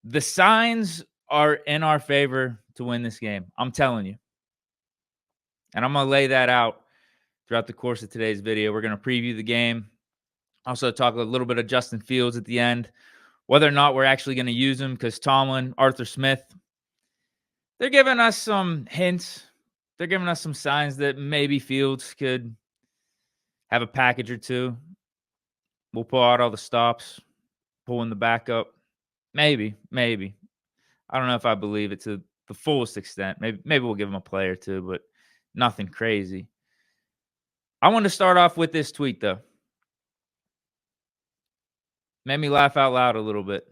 The signs are in our favor to win this game. I'm telling you. And I'm going to lay that out throughout the course of today's video. We're going to preview the game. Also talk a little bit of Justin Fields at the end. Whether or not we're actually going to use him, because Tomlin, Arthur Smith, they're giving us some hints. They're giving us some signs that maybe Fields could have a package or two. We'll pull out all the stops, pull in the backup. Maybe. I don't know if I believe it to the fullest extent. Maybe we'll give him a play or two, but nothing crazy. I want to start off with this tweet, though. Made me laugh out loud a little bit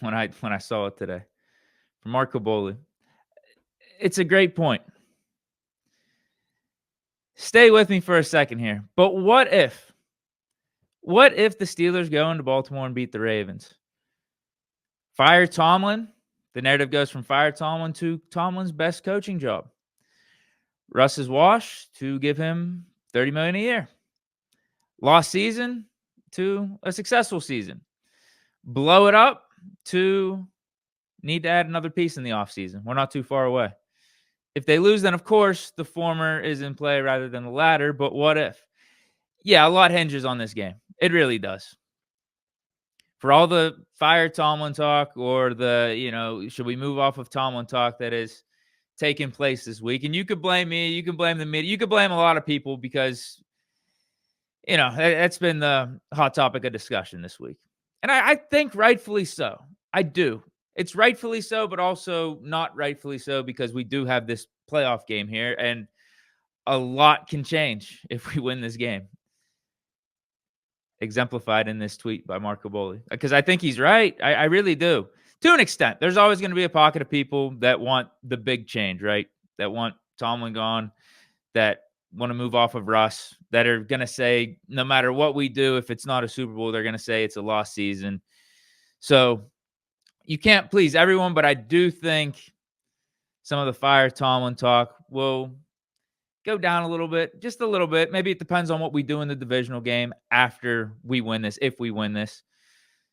when I saw it today. From Mark Caboli. It's a great point. Stay with me for a second here. But what if the Steelers go into Baltimore and beat the Ravens? Fire Tomlin. The narrative goes from fire Tomlin to Tomlin's best coaching job. Russ is washed to give him $30 million a year. Lost season to a successful season. Blow it up to need to add another piece in the offseason. We're not too far away. If they lose, then of course the former is in play rather than the latter. But what if? Yeah, a lot hinges on this game. It really does. For all the fire Tomlin talk or the, should we move off of Tomlin talk that is taking place this week. And you could blame me. You can blame the media. You could blame a lot of people because, that's been the hot topic of discussion this week. And I think rightfully so. I do. It's rightfully so, but also not rightfully so because we do have this playoff game here. And a lot can change if we win this game. Exemplified in this tweet by Mark Caboli. Because I think he's right. I really do. To an extent. There's always going to be a pocket of people that want the big change, right? That want Tomlin gone, that want to move off of Russ, that are going to say, no matter what we do, if it's not a Super Bowl, they're going to say it's a lost season. So you can't please everyone, but I do think some of the fire Tomlin talk will go down a little bit, just a little bit. Maybe it depends on what we do in the divisional game after we win this, if we win this.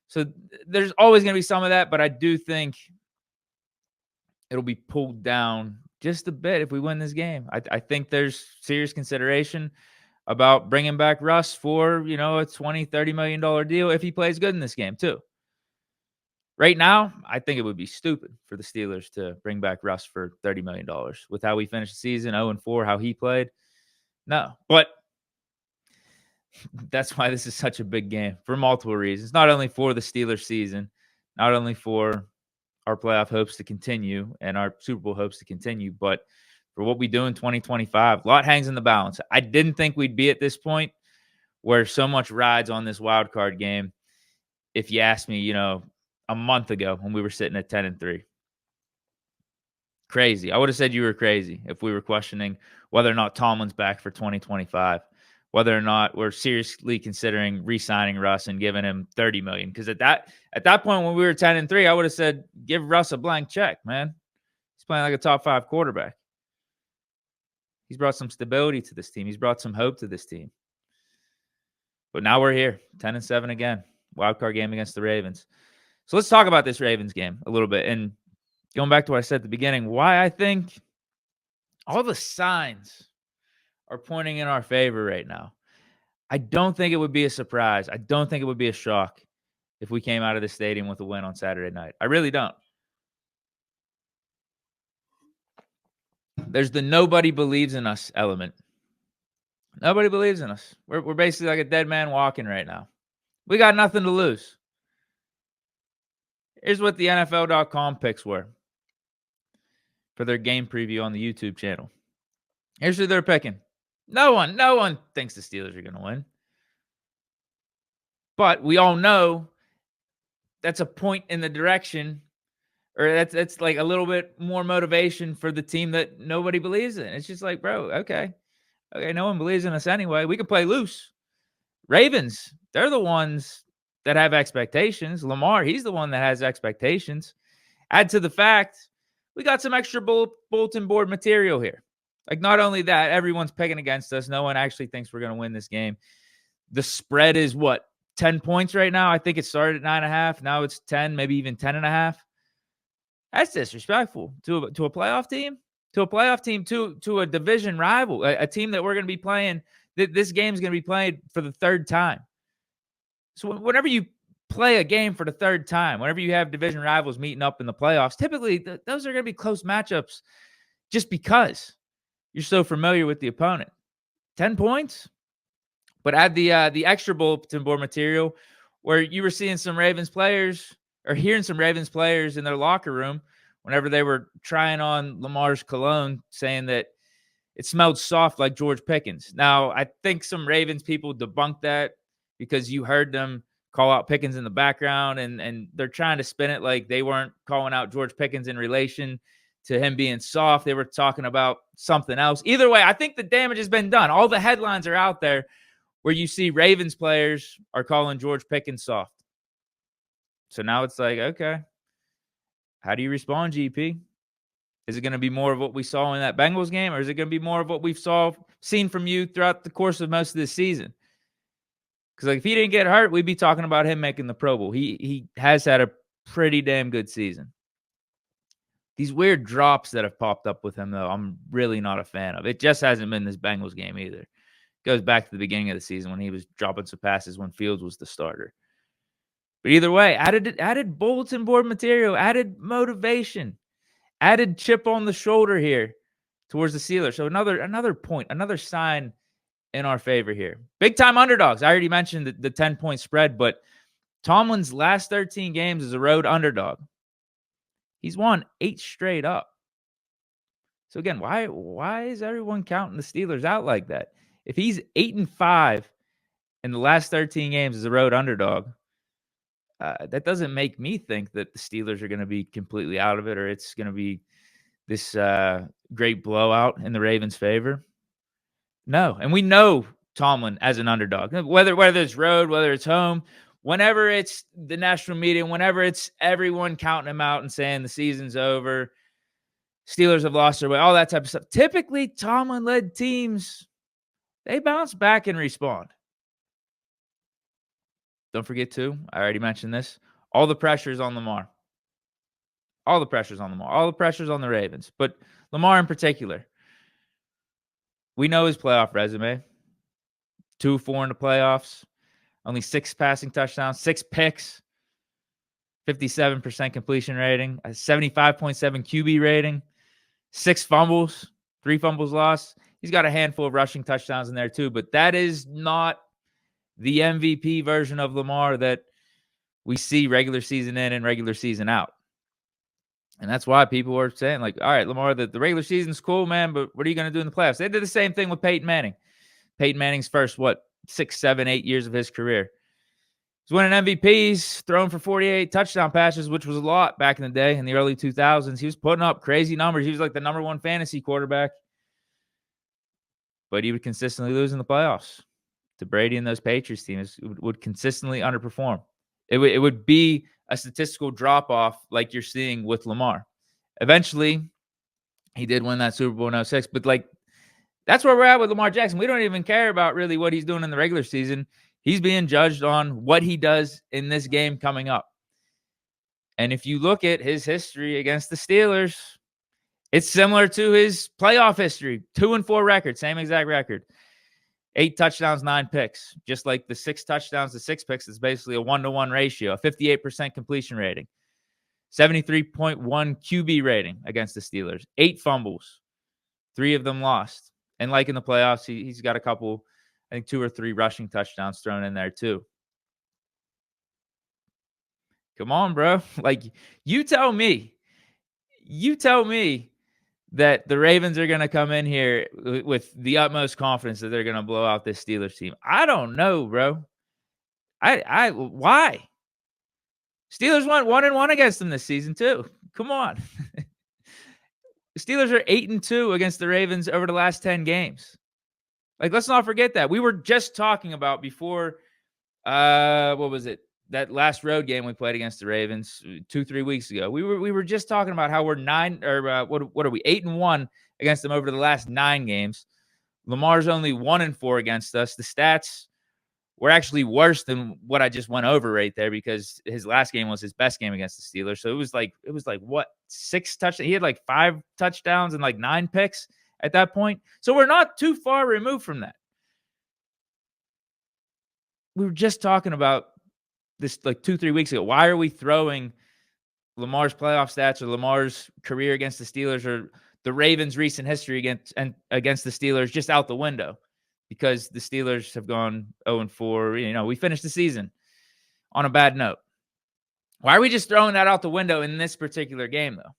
So there's always going to be some of that, but I do think it'll be pulled down just a bit if we win this game. I think there's serious consideration about bringing back Russ for, a $20, $30 million deal if he plays good in this game too. Right now, I think it would be stupid for the Steelers to bring back Russ for $30 million with how we finished the season, 0-4, how he played. No, but that's why this is such a big game for multiple reasons. Not only for the Steelers season, not only for our playoff hopes to continue and our Super Bowl hopes to continue, but for what we do in 2025. A lot hangs in the balance. I didn't think we'd be at this point where so much rides on this wild card game. If you asked me, a month ago when we were sitting at 10-3. Crazy. I would have said you were crazy if we were questioning whether or not Tomlin's back for 2025, whether or not we're seriously considering re-signing Russ and giving him $30 million. Because at that point when we were 10-3, I would have said, give Russ a blank check, man. He's playing like a top 5 quarterback. He's brought some stability to this team. He's brought some hope to this team. But now we're here, 10-7 again. Wild card game against the Ravens. So let's talk about this Ravens game a little bit. And going back to what I said at the beginning, why I think all the signs are pointing in our favor right now. I don't think it would be a surprise. I don't think it would be a shock if we came out of the stadium with a win on Saturday night. I really don't. There's the nobody believes in us element. Nobody believes in us. We're basically like a dead man walking right now. We got nothing to lose. Here's what the NFL.com picks were for their game preview on the YouTube channel. Here's who they're picking. No one thinks the Steelers are going to win. But we all know that's a point in the direction, or that's like a little bit more motivation for the team that nobody believes in. It's just like, bro, okay, no one believes in us anyway. We can play loose. Ravens, they're the ones that have expectations. Lamar, he's the one that has expectations. Add to the fact, we got some extra bulletin board material here. Like, not only that, everyone's picking against us. No one actually thinks we're going to win this game. The spread is what? 10 points right now. I think it started at 9.5. Now it's 10, maybe even 10.5. That's disrespectful to a playoff team, to a division rival, a team that we're going to be playing. This game's going to be played for the third time. So whenever you play a game for the third time, whenever you have division rivals meeting up in the playoffs, typically those are going to be close matchups just because you're so familiar with the opponent. 10 points, but add the extra bulletin board material where you were seeing some Ravens players or hearing some Ravens players in their locker room whenever they were trying on Lamar's cologne, saying that it smelled soft like George Pickens. Now, I think some Ravens people debunked that because you heard them call out Pickens in the background, and they're trying to spin it like they weren't calling out George Pickens in relation to him being soft. They were talking about something else. Either way, I think the damage has been done. All the headlines are out there where you see Ravens players are calling George Pickens soft. So now it's like, okay, how do you respond, GP? Is it going to be more of what we saw in that Bengals game, or is it going to be more of what we've seen from you throughout the course of most of this season? Because like, if he didn't get hurt, we'd be talking about him making the Pro Bowl. He has had a pretty damn good season. These weird drops that have popped up with him, though, I'm really not a fan of. It just hasn't been this Bengals game either. Goes back to the beginning of the season when he was dropping some passes when Fields was the starter. But either way, added bulletin board material, added motivation, added chip on the shoulder here towards the Steelers. So another point, another sign in our favor here. Big time underdogs. I already mentioned the 10-point spread, but Tomlin's last 13 games is a road underdog. He's won 8 straight up. So again, why is everyone counting the Steelers out like that? If he's 8-5 in the last 13 games as a road underdog, that doesn't make me think that the Steelers are going to be completely out of it, or it's going to be this great blowout in the Ravens' favor. No, and we know Tomlin as an underdog, whether it's road, whether it's home, whenever it's the national media, whenever it's everyone counting him out and saying the season's over, Steelers have lost their way, all that type of stuff. Typically, Tomlin-led teams, they bounce back and respond. Don't forget, too, I already mentioned this, all the pressure is on Lamar. All the pressure's on Lamar. All the pressure's on the Ravens. But Lamar in particular, we know his playoff resume. 2-4 in the playoffs. Only 6 passing touchdowns, 6 picks, 57% completion rating, a 75.7 QB rating, 6 fumbles, 3 fumbles lost. He's got a handful of rushing touchdowns in there too, but that is not the MVP version of Lamar that we see regular season in and regular season out. And that's why people are saying, like, all right, Lamar, the regular season's cool, man, but what are you going to do in the playoffs? They did the same thing with Peyton Manning. Peyton Manning's first, 6, 7, 8 years of his career. He's winning MVPs, throwing for 48 touchdown passes, which was a lot back in the day in the early 2000s. He was putting up crazy numbers. He was like the number 1 fantasy quarterback. But he would consistently lose in the playoffs to Brady and those Patriots teams. Would consistently underperform. It would be a statistical drop-off like you're seeing with Lamar. Eventually, he did win that Super Bowl in 06, but like, that's where we're at with Lamar Jackson. We don't even care about really what he's doing in the regular season. He's being judged on what he does in this game coming up. And if you look at his history against the Steelers, it's similar to his playoff history. 2-4 record, same exact record. 8 touchdowns, 9 picks. Just like the 6 touchdowns to 6 picks, it's basically a 1-to-1 ratio, a 58% completion rating, 73.1 QB rating against the Steelers, 8 fumbles, 3 of them lost. And like in the playoffs, he's got a couple, I think 2 or 3 rushing touchdowns thrown in there too. Come on, bro. Like, you tell me that the Ravens are going to come in here with the utmost confidence that they're going to blow out this Steelers team. I don't know, bro. Why? Steelers went 1-1 against them this season too. Come on. The Steelers are 8-2 against the Ravens over the last 10 games. Like, let's not forget that. We were just talking about before, what was it? That last road game we played against the Ravens 2-3 weeks ago. We were just talking about how we're 8-1 against them over the last 9 games. Lamar's only 1-4 against us. The stats were actually worse than what I just went over right there, because his last game was his best game against the Steelers. So it was like what, 6 touchdowns? He had like 5 touchdowns and like 9 picks at that point. So we're not too far removed from that. We were just talking about this like 2-3 weeks ago. Why are we throwing Lamar's playoff stats or Lamar's career against the Steelers or the Ravens' recent history against the Steelers just out the window? Because the Steelers have gone 0-4. We finished the season on a bad note. Why are we just throwing that out the window in this particular game, though?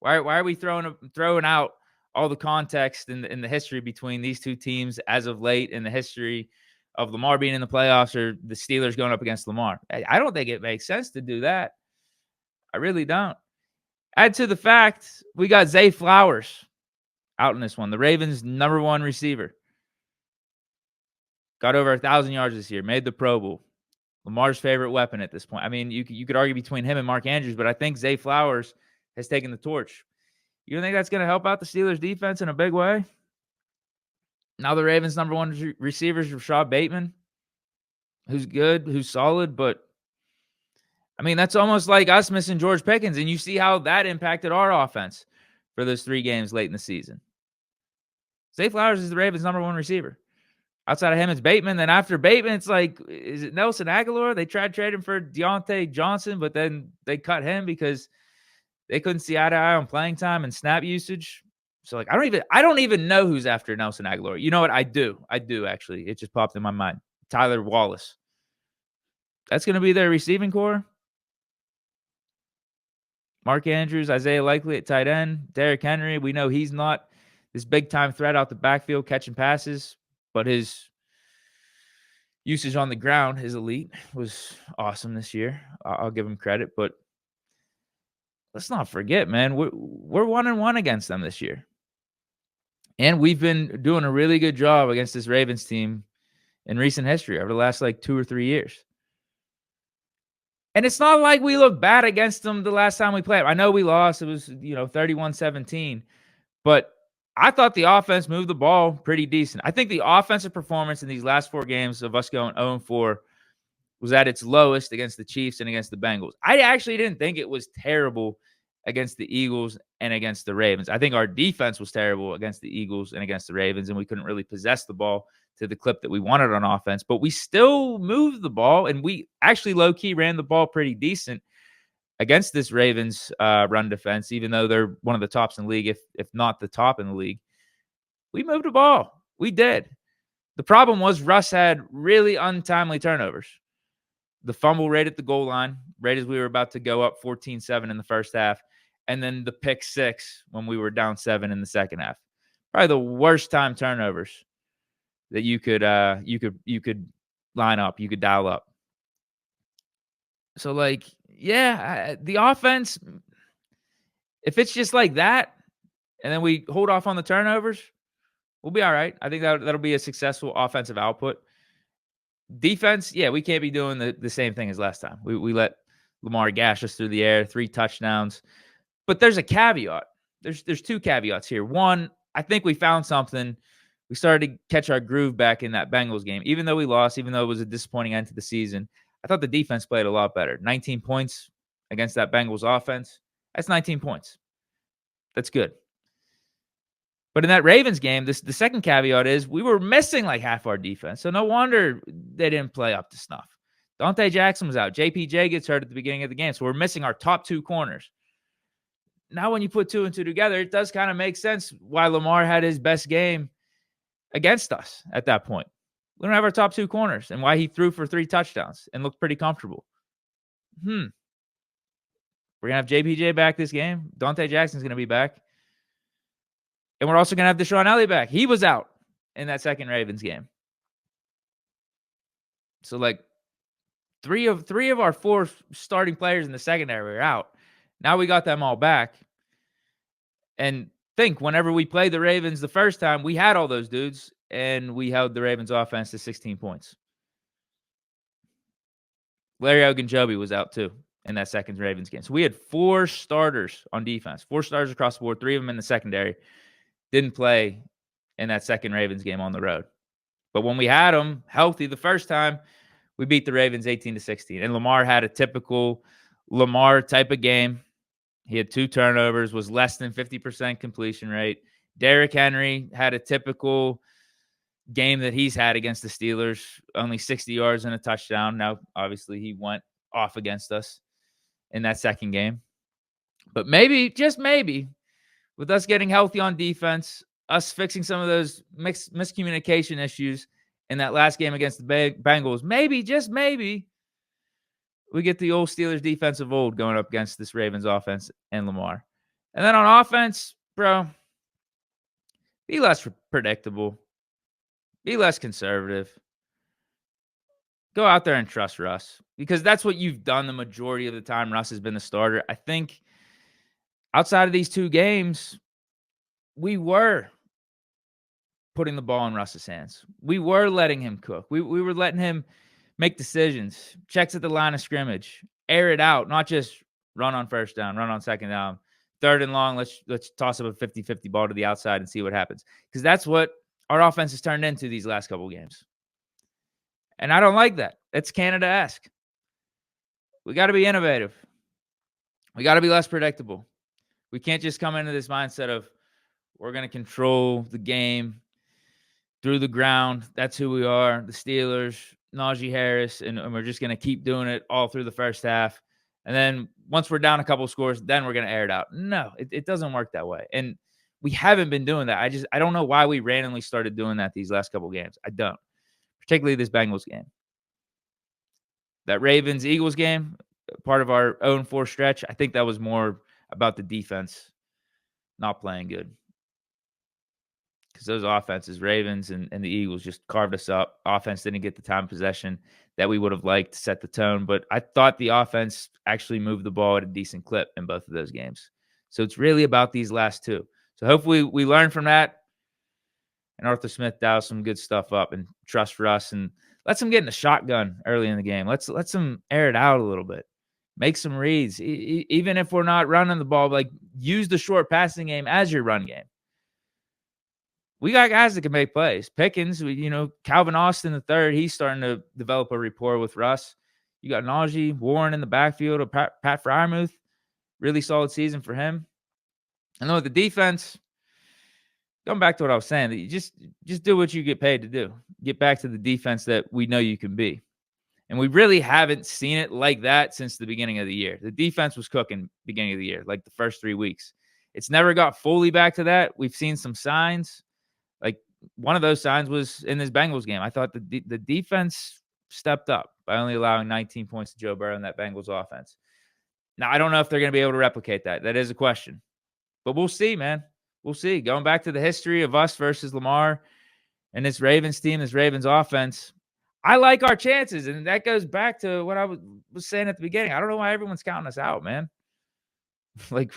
Why are we throwing out all the context in the history between these two teams as of late, in the history of Lamar being in the playoffs or the Steelers going up against Lamar? I don't think it makes sense to do that. I really don't. Add to the fact we got Zay Flowers out in this one, the Ravens' #1 receiver. Got over 1,000 yards this year, made the Pro Bowl. Lamar's favorite weapon at this point. I mean, you could argue between him and Mark Andrews, but I think Zay Flowers has taken the torch. You don't think that's going to help out the Steelers' defense in a big way? Now the Ravens' #1 receiver is Rashad Bateman, who's good, who's solid, but I mean, that's almost like us missing George Pickens, and you see how that impacted our offense for those 3 games late in the season. Zay Flowers is the Ravens' #1 receiver. Outside of him, it's Bateman. Then after Bateman, it's like, is it Nelson Aguilar? They tried trading for Deontay Johnson, but then they cut him because they couldn't see eye to eye on playing time and snap usage. So like, I don't even know who's after Nelson Aguilar. You know what? I do actually. It just popped in my mind. Tyler Wallace. That's going to be their receiving core. Mark Andrews, Isaiah Likely at tight end. Derrick Henry, we know he's not this big-time threat out the backfield catching passes, but his usage on the ground, his elite, was awesome this year. I'll give him credit, but let's not forget, man, we're 1-1 against them this year. And we've been doing a really good job against this Ravens team in recent history over the last like 2 or 3 years. And it's not like we look bad against them the last time we played. I know we lost. It was, 31-17. But I thought the offense moved the ball pretty decent. I think the offensive performance in these last 4 games of us going 0-4 was at its lowest against the Chiefs and against the Bengals. I actually didn't think it was terrible against the Eagles and against the Ravens. I think our defense was terrible against the Eagles and against the Ravens, and we couldn't really possess the ball to the clip that we wanted on offense, but we still moved the ball, and we actually low-key ran the ball pretty decent against this Ravens run defense, even though they're one of the tops in the league, if not the top in the league. We moved the ball. We did. The problem was Russ had really untimely turnovers. The fumble right at the goal line, right as we were about to go up 14-7 in the first half, and then the pick 6 when we were down 7 in the second half. Probably the worst time turnovers that you could line up, you could dial up. So like, yeah, the offense, if it's just like that, and then we hold off on the turnovers, we'll be all right. I think that'll be a successful offensive output. Defense, yeah, we can't be doing the same thing as last time. We let Lamar gash us through the air, 3 touchdowns. But there's a caveat. There's 2 caveats here. One, I think we found something. We started to catch our groove back in that Bengals game. Even though we lost, even though it was a disappointing end to the season, I thought the defense played a lot better. 19 points against that Bengals offense. That's 19 points. That's good. But in that Ravens game, the second caveat is we were missing like half our defense. So no wonder they didn't play up to snuff. Dante Jackson was out. JPJ gets hurt at the beginning of the game. So we're missing our top 2 corners. Now when you put 2 and 2 together, it does kind of make sense why Lamar had his best game against us at that point. We don't have our top 2 corners, and why he threw for 3 touchdowns and looked pretty comfortable. We're going to have JPJ back this game. Dante Jackson's going to be back. And we're also going to have Deshaun Elliott back. He was out in that second Ravens game. So, like, three of our 4 starting players in the secondary are out. Now we got them all back. And think, whenever we played the Ravens the first time, we had all those dudes, and we held the Ravens offense to 16 points. Larry Ogunjobi was out, too, in that second Ravens game. So we had 4 starters on defense, 4 starters across the board, 3 of them in the secondary. Didn't play in that second Ravens game on the road. But when we had them healthy the first time, We beat the Ravens 18-16. And Lamar had a typical Lamar type of game. He had 2 turnovers, was less than 50% completion rate. Derrick Henry had a typical game that he's had against the Steelers, only 60 yards and a touchdown. Now, obviously, he went off against us in that second game. But maybe, just maybe, with us getting healthy on defense, us fixing some of those miscommunication issues in that last game against the Bengals, maybe, just maybe, we get the old Steelers defense of old going up against this Ravens offense and Lamar. And then on offense, bro, be less predictable. Be less conservative. Go out there and trust Russ, because that's what you've done the majority of the time Russ has been the starter. I think outside of these 2 games, we were putting the ball in Russ's hands. We were letting him cook. We were letting him make decisions, checks at the line of scrimmage, air it out, not just run on first down, run on second down, third and long, let's toss up a 50-50 ball to the outside and see what happens. Because that's what our offense has turned into these last couple games. And I don't like that. It's Canada-esque. We got to be innovative. We got to be less predictable. We can't just come into this mindset of we're going to control the game through the ground. That's who we are, the Steelers, Najee Harris, and we're just going to keep doing it all through the first half. And then once we're down a couple scores, then we're going to air it out. No, it doesn't work that way. And we haven't been doing that. I don't know why we randomly started doing that these last couple games. I don't. Particularly this Bengals game. That Ravens-Eagles game, part of our 0-4 stretch, I think that was more about the defense not playing good. Because those offenses, Ravens and the Eagles, just carved us up. Offense didn't get the time possession that we would have liked to set the tone. But I thought the offense actually moved the ball at a decent clip in both of those games. So it's really about these last 2. So hopefully we learn from that. And Arthur Smith dials some good stuff up and trust Russ and lets him get in the shotgun early in the game. Let's him air it out a little bit. Make some reads. Even if we're not running the ball, like use the short passing game as your run game. We got guys that can make plays. Pickens, Calvin Austin III, he's starting to develop a rapport with Russ. You got Najee, Warren in the backfield, or Pat Freiermuth. Really solid season for him. And then with the defense, going back to what I was saying, that you just do what you get paid to do. Get back to the defense that we know you can be. And we really haven't seen it like that since the beginning of the year. The defense was cooking beginning of the year, like the first 3 weeks. It's never got fully back to that. We've seen some signs. Like one of those signs was in this Bengals game. I thought the defense stepped up by only allowing 19 points to Joe Burrow in that Bengals offense. Now, I don't know if they're going to be able to replicate that. That is a question. But we'll see, man. We'll see. Going back to the history of us versus Lamar and this Ravens team, this Ravens offense, I like our chances. And that goes back to what I was saying at the beginning. I don't know why everyone's counting us out, man. Like,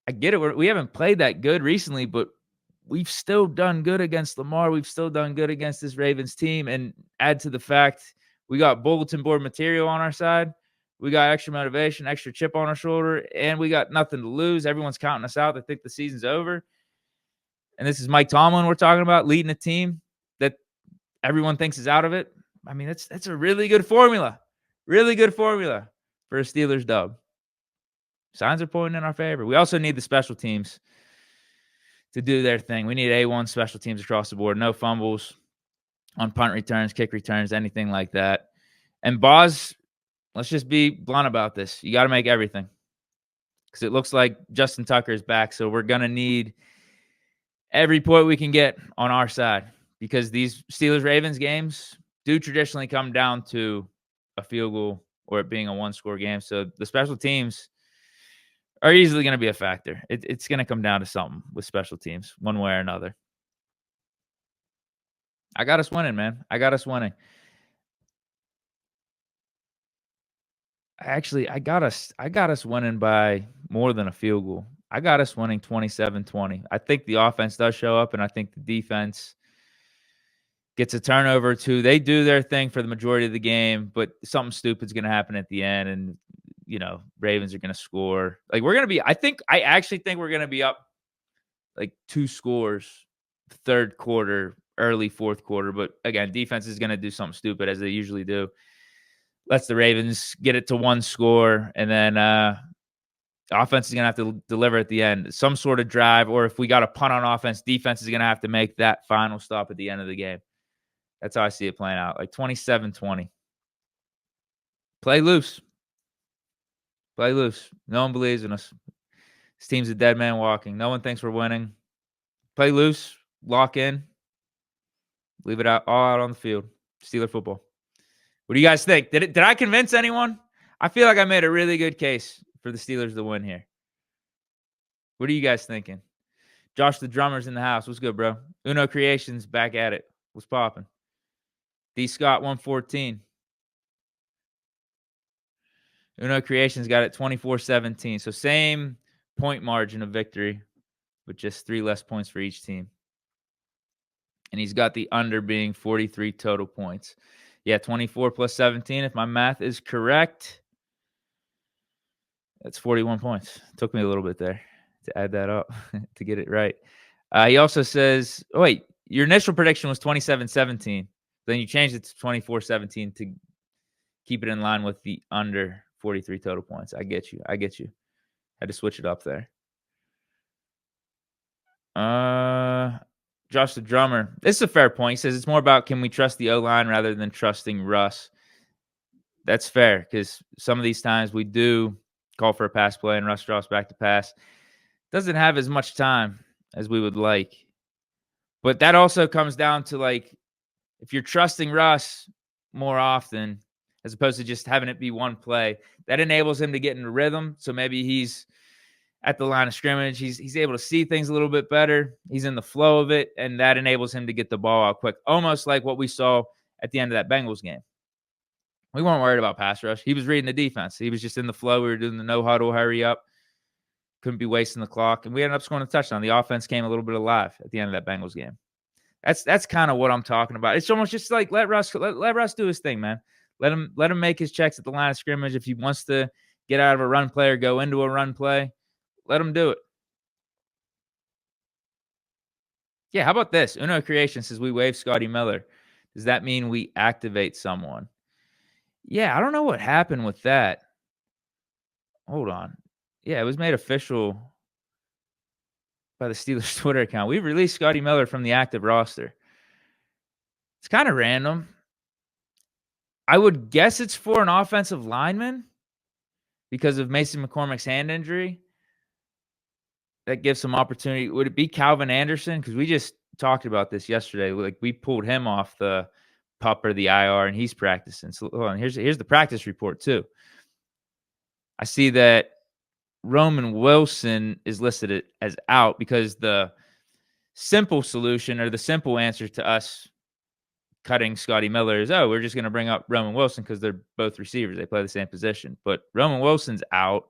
I get it. We haven't played that good recently, but we've still done good against Lamar. We've still done good against this Ravens team. And add to the fact we got bulletin board material on our side. We got extra motivation, extra chip on our shoulder, and we got nothing to lose. Everyone's counting us out. They think the season's over. And this is Mike Tomlin we're talking about, leading a team that everyone thinks is out of it. I mean, that's a really good formula. Really good formula for a Steelers dub. Signs are pointing in our favor. We also need the special teams to do their thing. We need A1 special teams across the board. No fumbles on punt returns, kick returns, anything like that. And Boz, let's just be blunt about this. You got to make everything. Because it looks like Justin Tucker is back. So we're going to need every point we can get on our side. Because these Steelers-Ravens games do traditionally come down to a field goal or it being a one-score game. So the special teams are easily going to be a factor. It's going to come down to something with special teams, one way or another. I got us winning, man. I got us winning. Actually, I got us winning by more than a field goal. I got us winning 27-20. I think the offense does show up, and I think the defense gets a turnover too. They do their thing for the majority of the game, but something stupid's going to happen at the end, and Ravens are going to score. Like I actually think we're going to be up like 2 scores third quarter, early fourth quarter. But again, defense is going to do something stupid as they usually do. Lets the Ravens get it to one score, and then offense is going to have to deliver at the end. Some sort of drive, or if we got a punt on offense, defense is going to have to make that final stop at the end of the game. That's how I see it playing out, like 27-20. Play loose. Play loose. No one believes in us. This team's a dead man walking. No one thinks we're winning. Play loose. Lock in. Leave it all out on the field. Steeler football. What do you guys think? Did I convince anyone? I feel like I made a really good case for the Steelers to win here. What are you guys thinking? Josh the Drummer's in the house. What's good, bro? Uno Creations back at it. What's popping? D Scott 114. Uno Creations got it 24-17. So same point margin of victory, with just 3 less points for each team. And he's got the under being 43 total points. Yeah, 24 plus 17, if my math is correct. That's 41 points. Took me a little bit there to add that up to get it right. He also says, oh, wait, your initial prediction was 27-17. Then you changed it to 24-17 to keep it in line with the under 43 total points. I get you. Had to switch it up there. Josh the Drummer. This is a fair point. He says it's more about can we trust the O-line rather than trusting Russ. That's fair because some of these times we do call for a pass play and Russ drops back to pass. Doesn't have as much time as we would like. But that also comes down to, like, if you're trusting Russ more often as opposed to just having it be one play, that enables him to get into rhythm. So maybe he's at the line of scrimmage. He's able to see things a little bit better. He's in the flow of it, and that enables him to get the ball out quick, almost like what we saw at the end of that Bengals game. We weren't worried about pass rush. He was reading the defense. He was just in the flow. We were doing the no huddle, hurry up. Couldn't be wasting the clock, and we ended up scoring a touchdown. The offense came a little bit alive at the end of that Bengals game. That's kind of what I'm talking about. It's almost just like let Russ do his thing, man. Let him make his checks at the line of scrimmage. If he wants to get out of a run play or go into a run play, let him do it. Yeah, how about this? Uno Creation says we waive Scotty Miller. Does that mean we activate someone? Yeah, I don't know what happened with that. Hold on. Yeah, it was made official by the Steelers Twitter account. We released Scotty Miller from the active roster. It's kind of random. I would guess it's for an offensive lineman because of Mason McCormick's hand injury. That gives some opportunity. Would it be Calvin Anderson? Because we just talked about this yesterday. Like, we pulled him off the PUP or the IR, and he's practicing. So hold on, here's the practice report too. I see that Roman Wilson is listed as out because the simple solution or the simple answer to us cutting Scotty Miller is, we're just going to bring up Roman Wilson because they're both receivers. They play the same position. But Roman Wilson's out.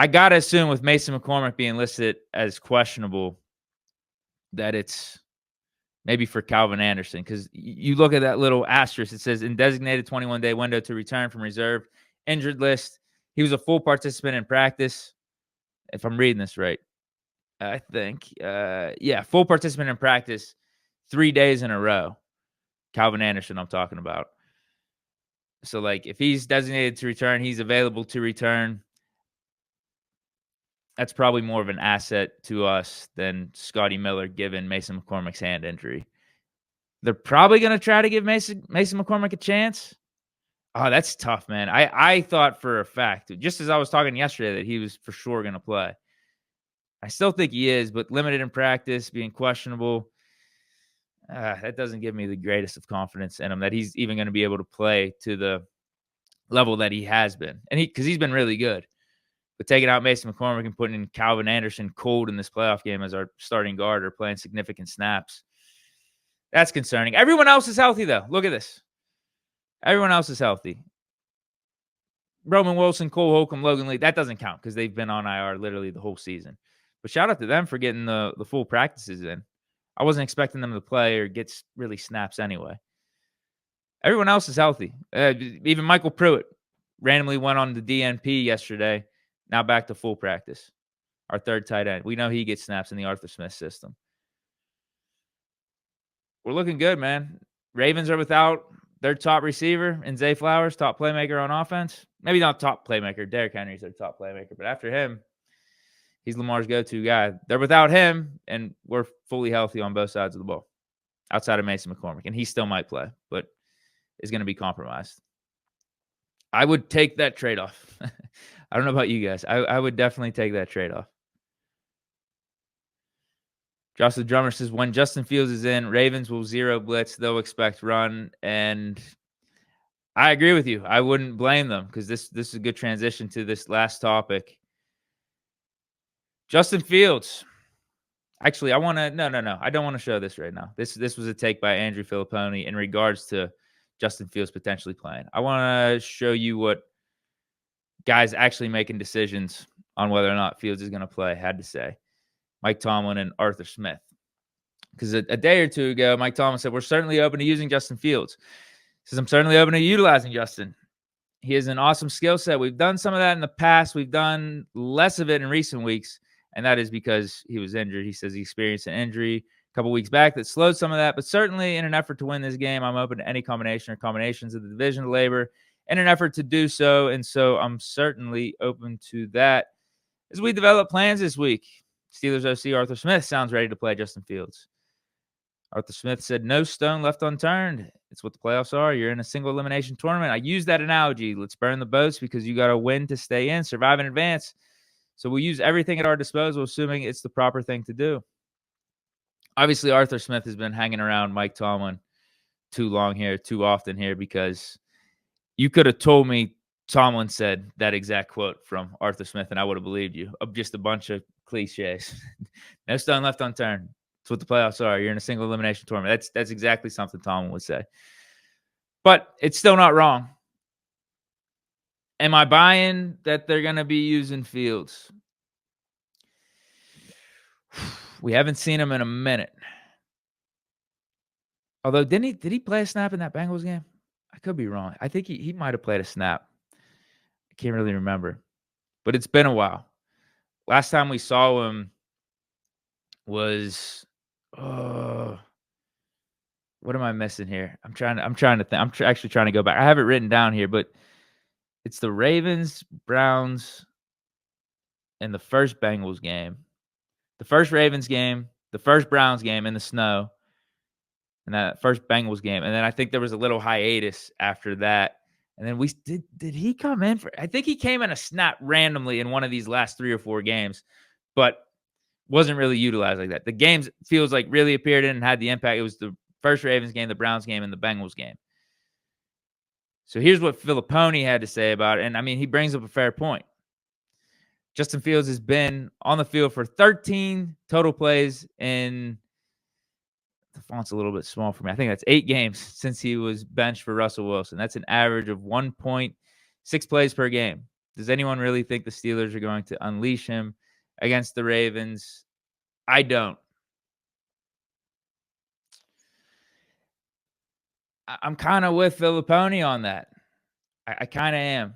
I got to assume with Mason McCormick being listed as questionable that it's maybe for Calvin Anderson, because you look at that little asterisk. It says in designated 21-day window to return from reserve injured list. He was a full participant in practice, if I'm reading this right. I think. Full participant in practice 3 days in a row. Calvin Anderson I'm talking about. So, like, if he's designated to return, he's available to return. That's probably more of an asset to us than Scotty Miller, given Mason McCormick's hand injury. They're probably going to try to give Mason McCormick a chance. Oh, that's tough, man. I thought for a fact, just as I was talking yesterday, that he was for sure going to play. I still think he is, but limited in practice, being questionable, that doesn't give me the greatest of confidence in him that he's even going to be able to play to the level that he has been. And because he's been really good. But taking out Mason McCormick and putting in Calvin Anderson cold in this playoff game as our starting guard or playing significant snaps, that's concerning. Everyone else is healthy, though. Look at this. Everyone else is healthy. Roman Wilson, Cole Holcomb, Logan Lee, that doesn't count because they've been on IR literally the whole season. But shout out to them for getting the full practices in. I wasn't expecting them to play or get really snaps anyway. Everyone else is healthy. Even Michael Pruitt randomly went on the DNP yesterday. Now back to full practice. Our third tight end. We know he gets snaps in the Arthur Smith system. we're looking good, man. Ravens are without their top receiver and Zay Flowers, top playmaker on offense. Maybe not top playmaker. Derrick Henry's their top playmaker, but after him, he's Lamar's go-to guy. They're without him, and we're fully healthy on both sides of the ball, outside of Mason McCormick, and he still might play, but is going to be compromised. I would take that trade-off. I don't know about you guys. I would definitely take that trade-off. Josh the Drummer says, when Justin Fields is in, Ravens will zero blitz. They'll expect run. And I agree with you. I wouldn't blame them because this is a good transition to this last topic. Justin Fields. Actually, I want to – no. I don't want to show this right now. This was a take by Andrew Filipponi in regards to Justin Fields potentially playing. I want to show you what guys actually making decisions on whether or not Fields is going to play had to say. Mike Tomlin and Arthur Smith. Because a day or two ago, Mike Tomlin said, we're certainly open to using Justin Fields. He says, I'm certainly open to utilizing Justin. He has an awesome skill set. We've done some of that in the past. We've done less of it in recent weeks, and that is because he was injured. He says he experienced an injury a couple weeks back that slowed some of that, but certainly in an effort to win this game, I'm open to any combination or combinations of the division of labor in an effort to do so, and so I'm certainly open to that as we develop plans this week. Steelers OC Arthur Smith sounds ready to play Justin Fields. Arthur Smith said, no stone left unturned. It's what the playoffs are. You're in a single elimination tournament. I use that analogy. Let's burn the boats because you got to win to stay in, survive in advance. So we'll use everything at our disposal, assuming it's the proper thing to do. Obviously, Arthur Smith has been hanging around Mike Tomlin too long here, too often here, because you could have told me Tomlin said that exact quote from Arthur Smith, and I would have believed you. Just a bunch of cliches. No stone left unturned. That's what the playoffs are. You're in a single elimination tournament. That's exactly something Tomlin would say. But it's still not wrong. Am I buying that they're going to be using Fields? We haven't seen him in a minute. Although, did he play a snap in that Bengals game? I could be wrong. I think he might have played a snap. I can't really remember. But it's been a while. Last time we saw him was what am I missing here? I'm trying to think. I'm actually trying to go back. I have it written down here, but it's the Ravens, Browns, and the first Bengals game, the first Ravens game, the first Browns game in the snow, and that first Bengals game. And then I think there was a little hiatus after that. And then we did he come in for? I think he came in a snap randomly in one of these last 3 or 4 games, but wasn't really utilized like that. The games feels like really appeared in and had the impact. It was the first Ravens game, the Browns game, and the Bengals game. So here's what Filipponi had to say about it. And I mean, he brings up a fair point. Justin Fields has been on the field for 13 total plays in the font's a little bit small for me. I think that's 8 games since he was benched for Russell Wilson. That's an average of 1.6 plays per game. Does anyone really think the Steelers are going to unleash him against the Ravens? I don't. I'm kind of with Filipponi on that. I kind of am.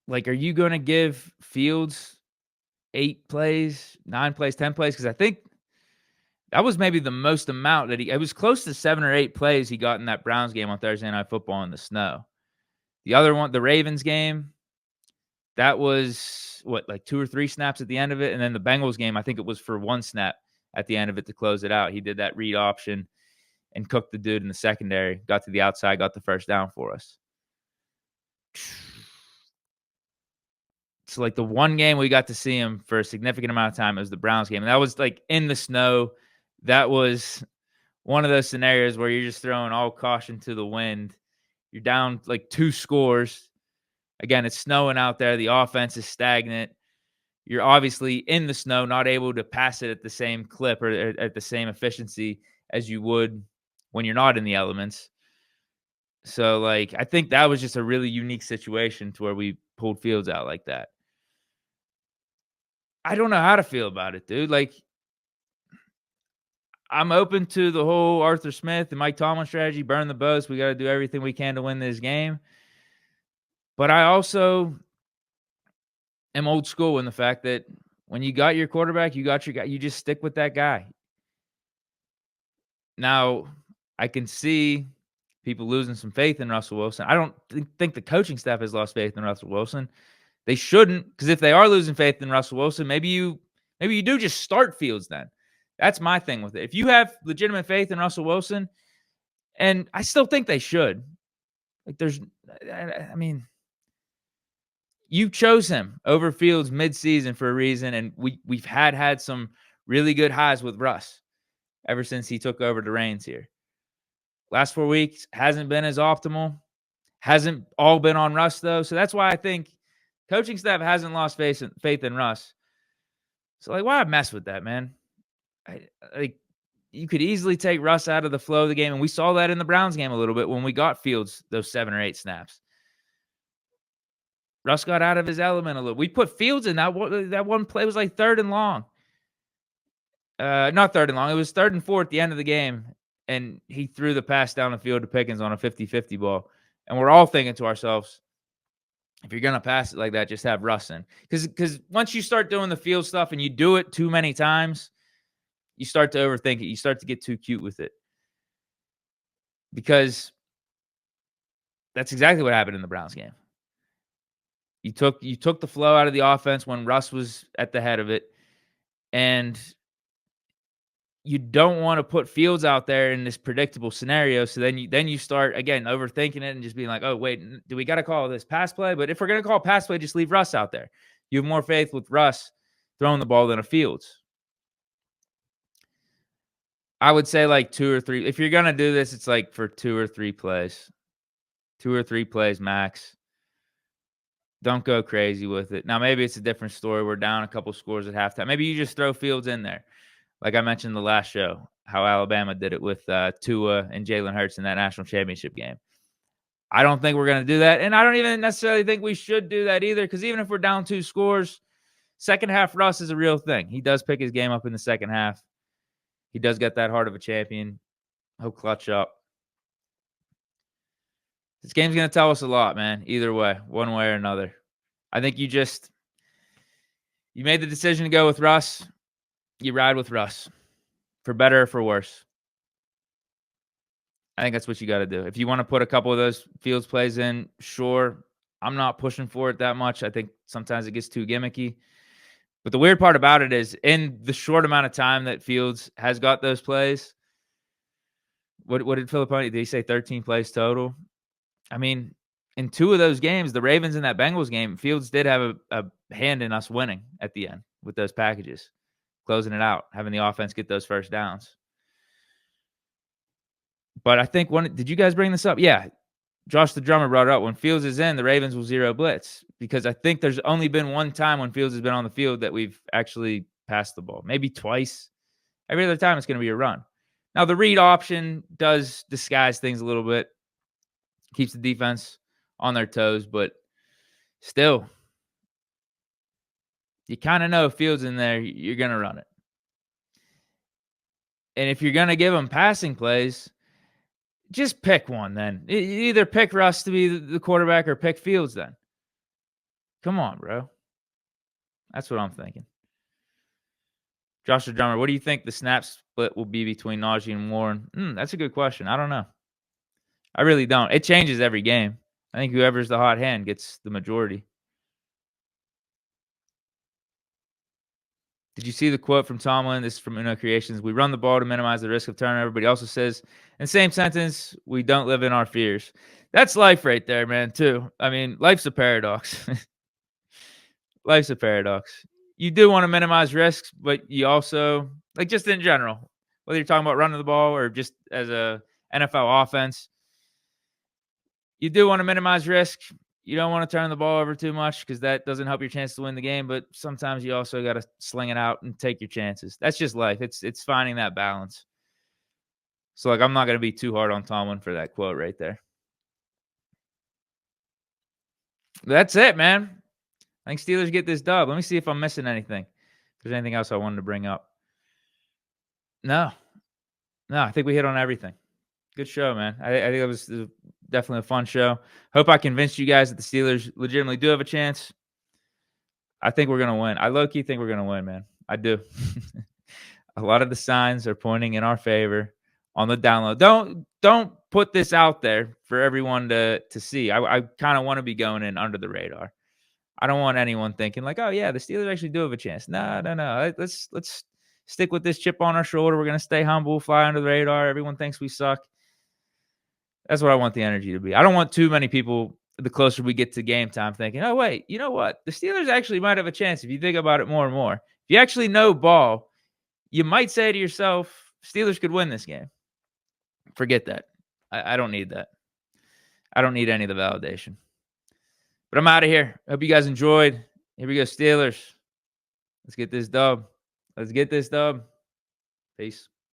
Like, are you going to give Fields 8 plays, 9 plays, 10 plays? Because I think that was maybe the most amount that it was close to 7 or 8 plays he got in that Browns game on Thursday Night Football in the snow. The other one, the Ravens game, that was like 2 or 3 snaps at the end of it. And then the Bengals game, I think it was for 1 snap at the end of it to close it out. He did that read option and cooked the dude in the secondary, got to the outside, got the first down for us. So, like, the one game we got to see him for a significant amount of time, it was the Browns game. And that was, like, in the snow. That was one of those scenarios where you're just throwing all caution to the wind. You're down, like, 2 scores. Again, it's snowing out there. The offense is stagnant. You're obviously in the snow, not able to pass it at the same clip or at the same efficiency as you would when you're not in the elements. So, like, I think that was just a really unique situation to where we pulled Fields out like that. I don't know how to feel about it, dude. Like, I'm open to the whole Arthur Smith and Mike Tomlin strategy, burn the boats. We got to do everything we can to win this game. But I also am old school in the fact that When you got your quarterback, you got your guy. You just stick with that guy. Now, I can see people losing some faith in Russell Wilson. I don't think the coaching staff has lost faith in Russell Wilson. They shouldn't, because if they are losing faith in Russell Wilson, maybe you do just start Fields then. That's my thing with it. If you have legitimate faith in Russell Wilson, and I still think they should. Like I mean, you chose him over Fields midseason for a reason, and we've had some really good highs with Russ ever since he took over the reins here. Last 4 weeks hasn't been as optimal. Hasn't all been on Russ, though. So that's why I think coaching staff hasn't lost faith in Russ. So, like, why mess with that, man? You could easily take Russ out of the flow of the game, and we saw that in the Browns game a little bit when we got Fields those 7 or 8 snaps. Russ got out of his element a little. We put Fields in that one play was like 3rd and long. Not 3rd and long. It was 3rd and 4 at the end of the game, and he threw the pass down the field to Pickens on a 50-50 ball. And we're all thinking to ourselves, if you're going to pass it like that, just have Russ in. Because once you start doing the field stuff and you do it too many times, you start to overthink it. You start to get too cute with it. Because that's exactly what happened in the Browns game. You took the flow out of the offense when Russ was at the head of it. And you don't want to put Fields out there in this predictable scenario. So then you start, again, overthinking it and just being like, oh, wait, do we got to call this pass play? But if we're going to call pass play, just leave Russ out there. You have more faith with Russ throwing the ball than a Fields. I would say like 2 or 3. If you're going to do this, it's like for 2 or 3 plays. 2 or 3 plays max. Don't go crazy with it. Now, maybe it's a different story. We're down a couple scores at halftime. Maybe you just throw Fields in there. Like I mentioned the last show, how Alabama did it with Tua and Jalen Hurts in that national championship game. I don't think we're going to do that. And I don't even necessarily think we should do that either, because even if we're down 2 scores, second half Russ is a real thing. He does pick his game up in the second half. He does get that heart of a champion. He'll clutch up. This game's going to tell us a lot, man. Either way, one way or another. I think you made the decision to go with Russ. You ride with Russ, for better or for worse. I think that's what you got to do. If you want to put a couple of those Fields plays in, sure. I'm not pushing for it that much. I think sometimes it gets too gimmicky. But the weird part about it is, in the short amount of time that Fields has got those plays, what did Filipponi, did he say 13 plays total? I mean, in 2 of those games, the Ravens and that Bengals game, Fields did have a hand in us winning at the end with those packages. Closing it out, having the offense get those first downs. But I think did you guys bring this up? Yeah. Josh the drummer brought it up. When Fields is in, the Ravens will 0 blitz, because I think there's only been one time when Fields has been on the field that we've actually passed the ball. Maybe twice. Every other time it's going to be a run. Now, the read option does disguise things a little bit. Keeps the defense on their toes, but still, you kind of know if Fields in there, you're going to run it. And if you're going to give them passing plays, just pick one then. Either pick Russ to be the quarterback or pick Fields then. Come on, bro. That's what I'm thinking. Josh the drummer, what do you think the snap split will be between Najee and Warren? That's a good question. I don't know. I really don't. It changes every game. I think whoever's the hot hand gets the majority. Did you see the quote from Tomlin? This is from Uno Creations. We run the ball to minimize the risk of turnover, but he also says, in the same sentence, we don't live in our fears. That's life right there, man, too. I mean, life's a paradox. Life's a paradox. You do want to minimize risks, but you also, like, just in general, whether you're talking about running the ball or just as a NFL offense, you do want to minimize risk. You don't want to turn the ball over too much, because that doesn't help your chance to win the game. But sometimes you also got to sling it out and take your chances. That's just life. It's finding that balance. So, like, I'm not going to be too hard on Tomlin for that quote right there. That's it, man. I think Steelers get this dub. Let me see if I'm missing anything. If there's anything else I wanted to bring up. No, I think we hit on everything. Good show, man. I think it was definitely a fun show. Hope I convinced you guys that the Steelers legitimately do have a chance. I think we're gonna win. I low key think we're gonna win, man. I do. A lot of the signs are pointing in our favor on the download. Don't put this out there for everyone to see. I kind of want to be going in under the radar. I don't want anyone thinking like, oh yeah, the Steelers actually do have a chance. No, no, no. Let's stick with this chip on our shoulder. We're gonna stay humble, fly under the radar. Everyone thinks we suck. That's what I want the energy to be. I don't want too many people the closer we get to game time thinking, oh, wait, you know what? The Steelers actually might have a chance if you think about it more and more. If you actually know ball, you might say to yourself, Steelers could win this game. Forget that. I don't need that. I don't need any of the validation. But I'm out of here. Hope you guys enjoyed. Here we go, Steelers. Let's get this dub. Let's get this dub. Peace.